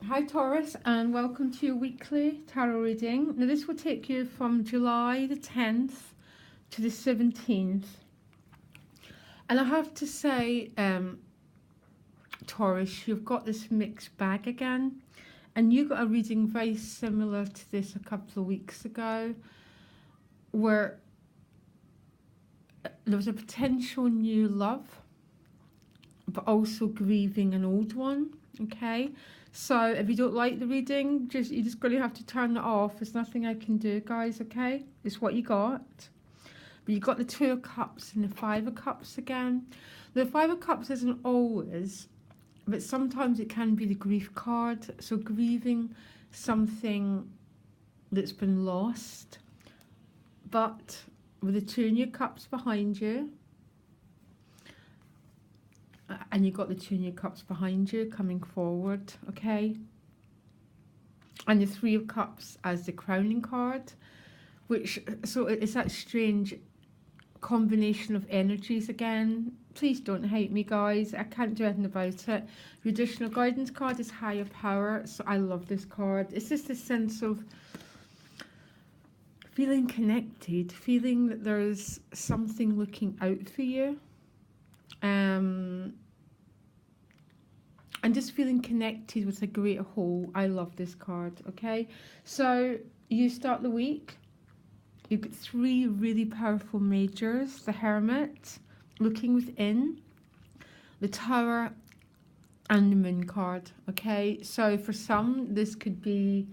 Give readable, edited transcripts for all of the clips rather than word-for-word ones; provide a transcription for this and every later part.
Hi Taurus, and welcome to your weekly tarot reading. Now this will take you from July the 10th to the 17th. And I have to say, Taurus, you've got this mixed bag again. And you got a reading very similar to this a couple of weeks ago, where there was a potential new love, but also grieving an old one, okay? So if you don't like the reading, you're just going to have to turn it off. There's nothing I can do, guys, okay? It's what you got. But you got the Two of Cups and the Five of Cups again. The Five of Cups isn't always, but sometimes it can be the grief card. So grieving something that's been lost. But with the Two New Cups behind you, and you've got the Two New Cups behind you coming forward, okay? And the Three of Cups as the crowning card, so it's that strange combination of energies again. Please don't hate me, guys. I can't do anything about it. The additional guidance card is Higher Power, so I love this card. It's just a sense of feeling connected, feeling that there's something looking out for you. And just feeling connected with a greater whole. I love this card, okay? So you start the week. You've got three really powerful majors. The Hermit, looking within, the Tower, and the Moon card, okay? So for some, this could be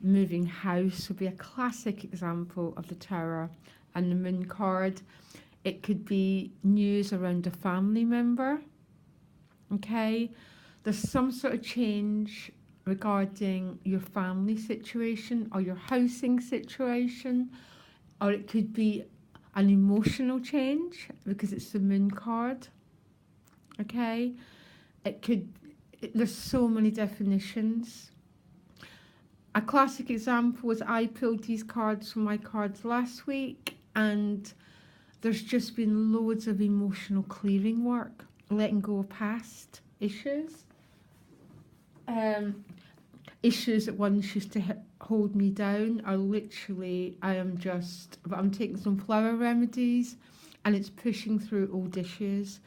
moving house, would be a classic example of the Tower and the Moon card. It could be news around a family member, okay? There's some sort of change regarding your family situation or your housing situation, or it could be an emotional change because it's the Moon card, okay? There's so many definitions. A classic example was I pulled these cards from my cards last week, and there's just been loads of emotional clearing work, letting go of past issues. Issues that once used to hold me down are literally, I'm taking some flower remedies and it's pushing through old issues,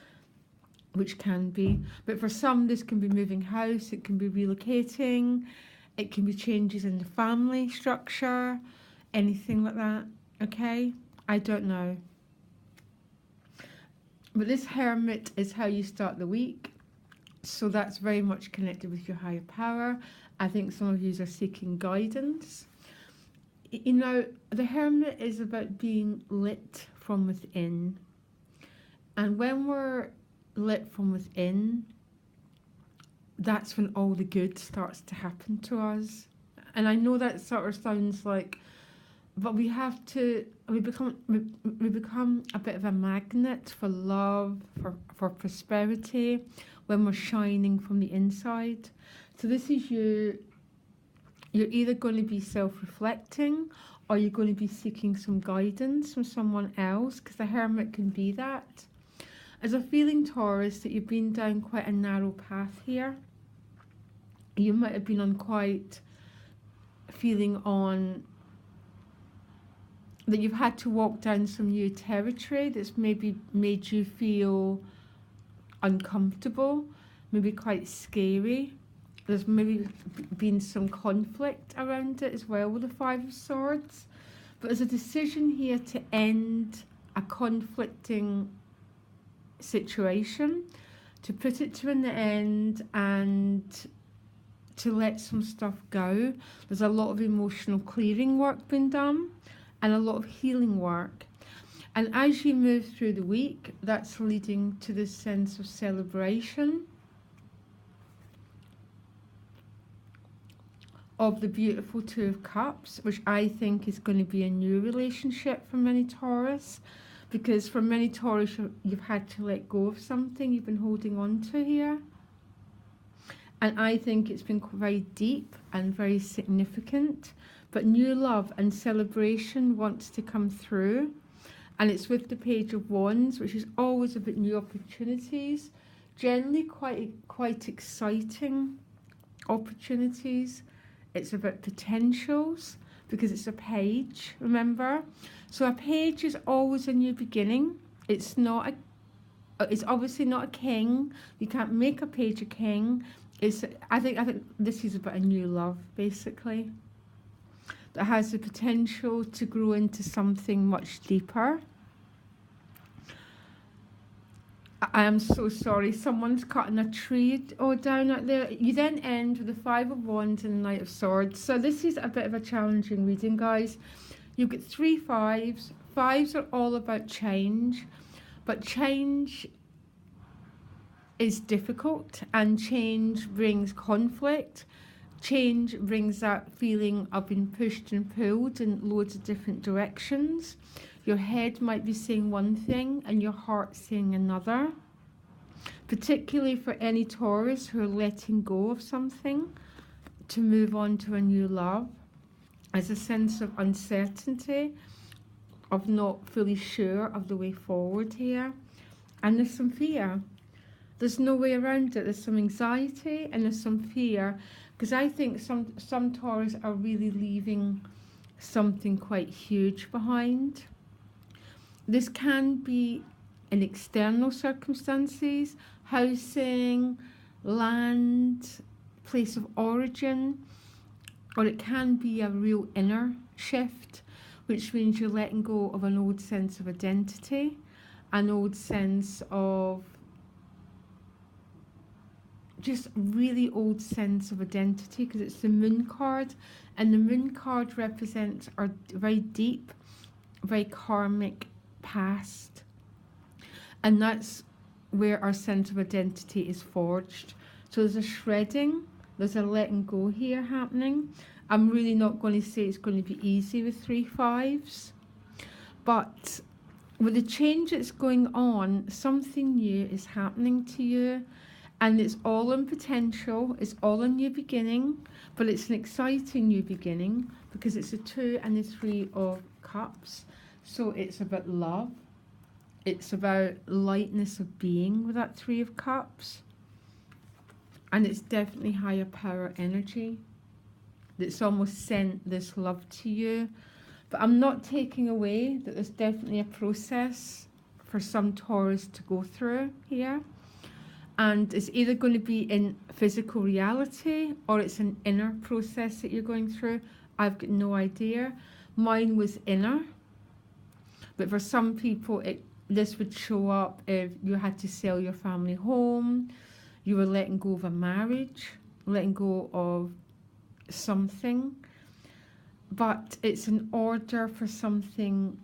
which can be. But for some, this can be moving house, it can be relocating, it can be changes in the family structure, anything like that, okay? I don't know. But this Hermit is how you start the week. So that's very much connected with your higher power. I think some of you are seeking guidance. You know, the Hermit is about being lit from within. And when we're lit from within, that's when all the good starts to happen to us. And I know that sort of sounds like, but we become a bit of a magnet for love, for prosperity, when we're shining from the inside. So this is you're either going to be self-reflecting, or you're going to be seeking some guidance from someone else, because the Hermit can be that. As a feeling, Taurus, that you've been down quite a narrow path here. You might have been feeling on that you've had to walk down some new territory that's maybe made you feel uncomfortable, maybe quite scary. There's maybe been some conflict around it as well with the Five of Swords. But there's a decision here to end a conflicting situation, to put it to an end and to let some stuff go. There's a lot of emotional clearing work being done and a lot of healing work. And as you move through the week, that's leading to this sense of celebration of the beautiful Two of Cups, which I think is going to be a new relationship for many Taurus, because for many Taurus, you've had to let go of something you've been holding on to here. And I think it's been very deep and very significant, but new love and celebration wants to come through. And it's with the Page of Wands, which is always about new opportunities, generally quite exciting opportunities. It's about potentials, because it's a page, remember? So a page is always a new beginning. It's not it's obviously not a king. You can't make a page a king. I think this is about a new love, basically, that has the potential to grow into something much deeper. I am so sorry, someone's cutting a tree down out there. You then end with the Five of Wands and the Knight of Swords. So this is a bit of a challenging reading, guys. You get 3 fives. Fives are all about change, but change is difficult, and change brings conflict. Change brings that feeling of being pushed and pulled in loads of different directions. Your head might be saying one thing and your heart saying another. Particularly for any Taurus who are letting go of something to move on to a new love. There's a sense of uncertainty, of not fully sure of the way forward here. And there's some fear. There's no way around it. There's some anxiety and there's some fear. Because I think some Taurus are really leaving something quite huge behind. This can be in external circumstances, housing, land, place of origin, or it can be a real inner shift, which means you're letting go of an old sense of identity, an old sense of just really old sense of identity, because it's the Moon card, and the Moon card represents our very deep, very karmic past, and that's where our sense of identity is forged. So there's a shredding, there's a letting go here happening. I'm really not going to say it's going to be easy with 3 fives, but with the change that's going on, something new is happening to you, and it's all in potential, it's all a new beginning, but it's an exciting new beginning because it's a 2 and a 3 of cups. So it's about love. It's about lightness of being with that 3 of cups. And it's definitely higher power energy that's almost sent this love to you. But I'm not taking away that there's definitely a process for some Taurus to go through here. And it's either going to be in physical reality or it's an inner process that you're going through. I've got no idea. Mine was inner. But for some people, this would show up if you had to sell your family home, you were letting go of a marriage, letting go of something. But it's in order for something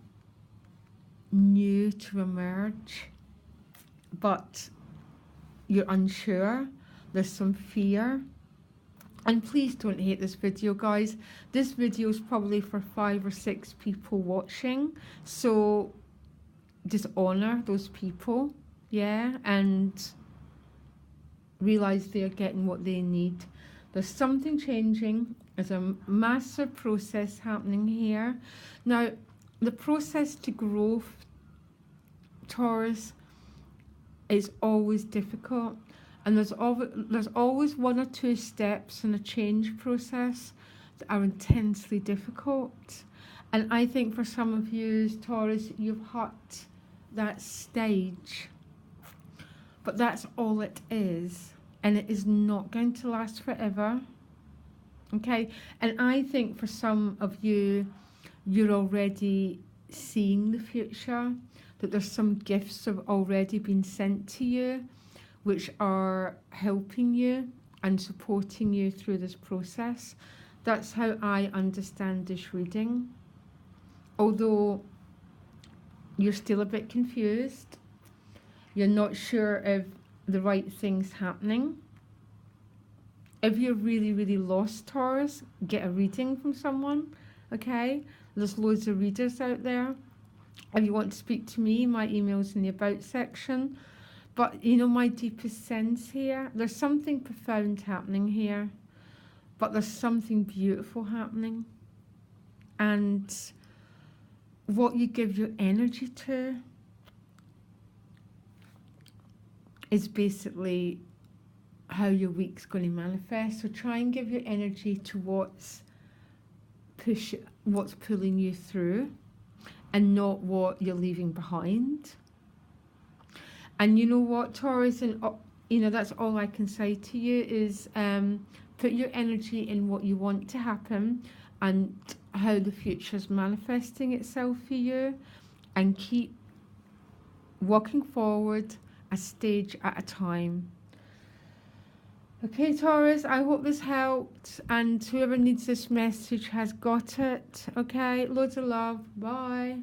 new to emerge. But you're unsure, there's some fear. And please don't hate this video, guys. This video is probably for 5 or 6 people watching. So just honor those people, yeah, and realize they're getting what they need. There's something changing. There's a massive process happening here. Now, the process to growth, Taurus, is always difficult. And there's always 1 or 2 steps in a change process that are intensely difficult. And I think for some of you, Taurus, you've hit that stage. But that's all it is. And it is not going to last forever. Okay? And I think for some of you, you're already seeing the future, that there's some gifts have already been sent to you, which are helping you and supporting you through this process. That's how I understand this reading. Although you're still a bit confused, you're not sure if the right thing's happening. If you're really, really lost, Taurus, get a reading from someone, okay? There's loads of readers out there. If you want to speak to me, my email's in the About section. But, you know, my deepest sense here, there's something profound happening here, but there's something beautiful happening. And what you give your energy to is basically how your week's going to manifest. So try and give your energy to what's pulling you through, and not what you're leaving behind. And you know what, Taurus, and that's all I can say to you is put your energy in what you want to happen and how the future's manifesting itself for you, and keep walking forward a stage at a time. Okay, Taurus, I hope this helped, and whoever needs this message has got it. Okay, loads of love. Bye.